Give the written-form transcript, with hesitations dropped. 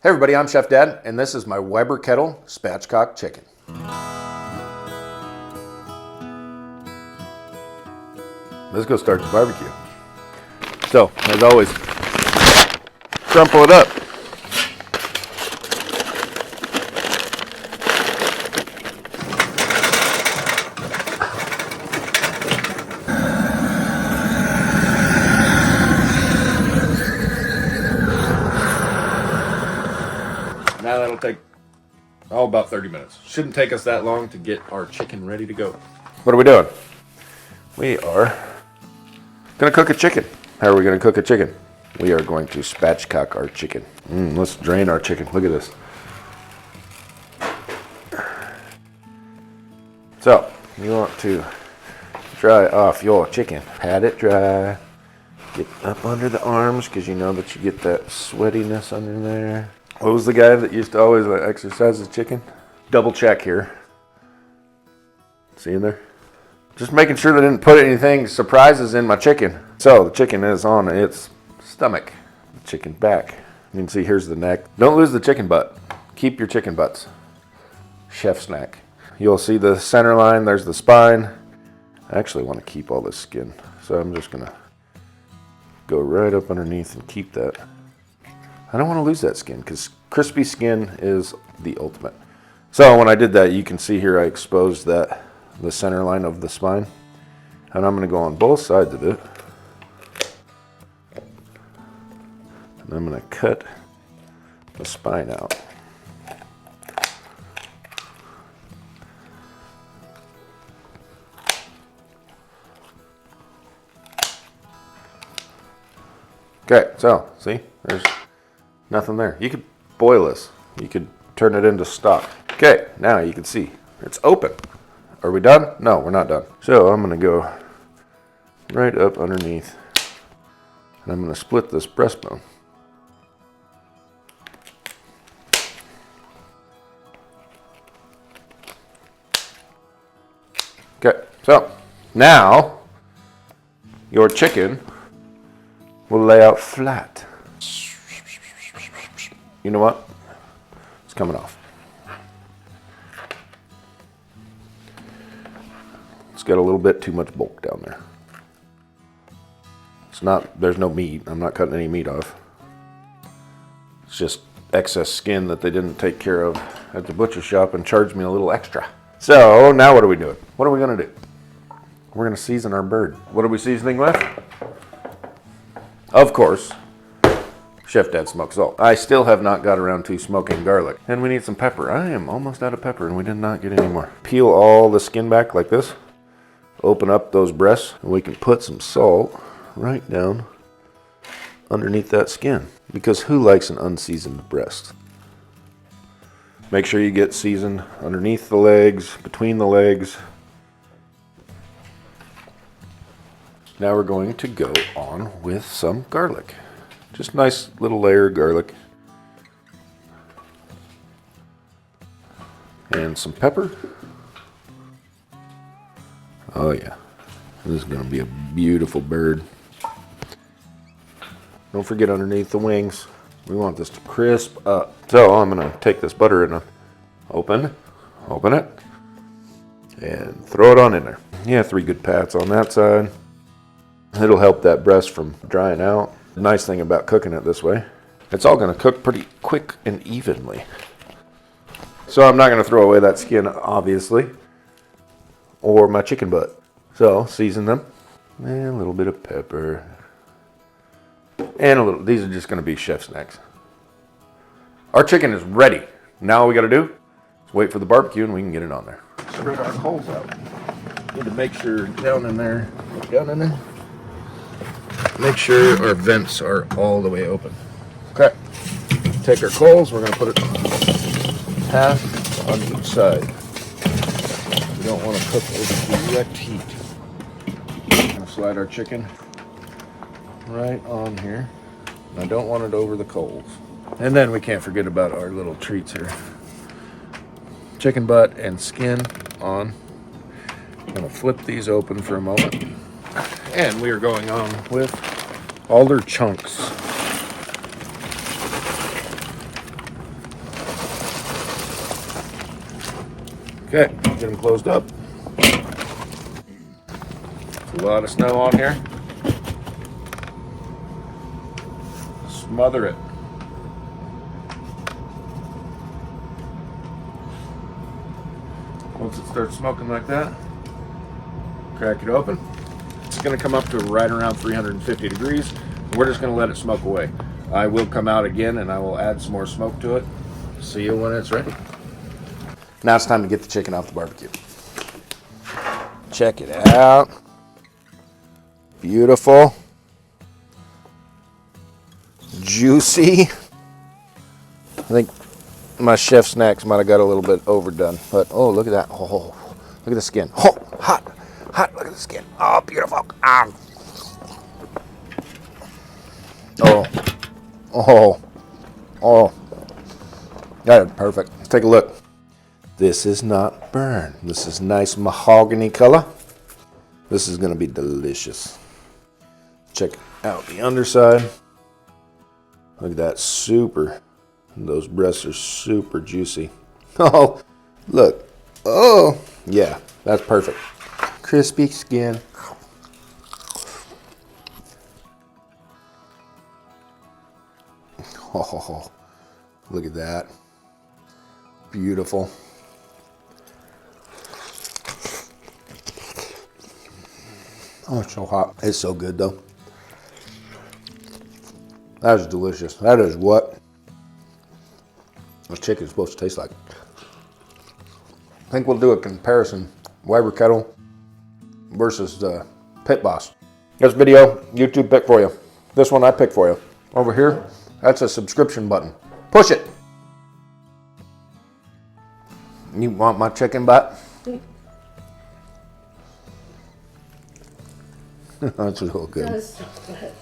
Hey everybody, I'm Chef Dad, and this is my Weber Kettle Spatchcock chicken. Let's go start the barbecue. So, as always, crumple it up. Now that'll take, about 30 minutes. Shouldn't take us that long to get our chicken ready to go. What are we doing? We are gonna cook a chicken. How are we gonna cook a chicken? We are going to spatchcock our chicken. Let's drain our chicken. Look at this. So, you want to dry off your chicken. Pat it dry. Get up under the arms because you know that you get that sweatiness under there. What was the guy that used to always exercise his chicken? Double check here. See in there? Just making sure they didn't put anything surprises in my chicken. So the chicken is on its stomach. The chicken back. You can see here's the neck. Don't lose the chicken butt. Keep your chicken butts. Chef snack. You'll see the center line. There's the spine. I actually want to keep all this skin. So I'm just going to go right up underneath and keep that. I don't want to lose that skin because crispy skin is the ultimate. So when I did that, you can see here I exposed the center line of the spine. And I'm going to go on both sides of it. And I'm going to cut the spine out. Okay, so see, there's nothing there. You could boil this. You could turn it into stock. Okay, now you can see it's open. Are we done? No, we're not done. So I'm going to go right up underneath. And I'm going to split this breastbone. Okay, so now your chicken will lay out flat. You know what? It's coming off. It's got a little bit too much bulk down there. It's not, there's no meat. I'm not cutting any meat off. It's just excess skin that they didn't take care of at the butcher shop and charged me a little extra. So now what are we doing? What are we gonna do? We're gonna season our bird. What are we seasoning with? Of course, Chef Dad smoked salt. I still have not got around to smoking garlic. And we need some pepper. I am almost out of pepper and we did not get any more. Peel all the skin back like this. Open up those breasts and we can put some salt right down underneath that skin. Because who likes an unseasoned breast? Make sure you get seasoned underneath the legs, between the legs. Now we're going to go on with some garlic. Just nice little layer of garlic. And some pepper. Oh yeah, this is going to be a beautiful bird. Don't forget underneath the wings. We want this to crisp up. So I'm going to take this butter and open it, and throw it on in there. Yeah, 3 good pats on that side. It'll help that breast from drying out. The nice thing about cooking it this way, it's all going to cook pretty quick and evenly. So I'm not going to throw away that skin, obviously, or my chicken butt. So season them, and a little bit of pepper, and a little. These are just going to be chef snacks. Our chicken is ready. Now all we got to do is wait for the barbecue, and we can get it on there. Spread our coals out. Need to make sure down in there. Make sure our vents are all the way open. Okay. Take our coals. We're going to put it half on each side. We don't want to cook over direct heat. I'm going to slide our chicken right on here. I don't want it over the coals. And then we can't forget about our little treats here. Chicken butt and skin on. I'm going to flip these open for a moment. And we are going on with all their chunks. Okay, get them closed up. A lot of snow on here. Smother it. Once it starts smoking like that, crack it open. It's going to come up to right around 350 degrees. We're just going to let it smoke away. I will come out again and I will add some more smoke to it. See you when it's ready. Now it's time to get the chicken off the barbecue. Check it out. Beautiful. Juicy. I think my chef snacks might have got a little bit overdone, but oh, look at that. Oh, look at the skin. Oh, hot, hot. Look at the skin. Oh, beautiful. Ah. Oh, oh, oh. That is perfect. Let's take a look. This is not burned. This is nice mahogany color. This is going to be delicious. Check out the underside. Look at that, super. Those breasts are super juicy. Oh, look. Oh, yeah, that's perfect. Crispy skin. Oh, look at that. Beautiful. Oh, it's so hot. It's so good, though. That is delicious. That is what a chicken is supposed to taste like. I think we'll do a comparison. Weber Kettle versus the Pit Boss. This video, YouTube picked for you. This one I picked for you. Over here, that's a subscription button. Push it. You want my chicken butt? That's real good. That is so good.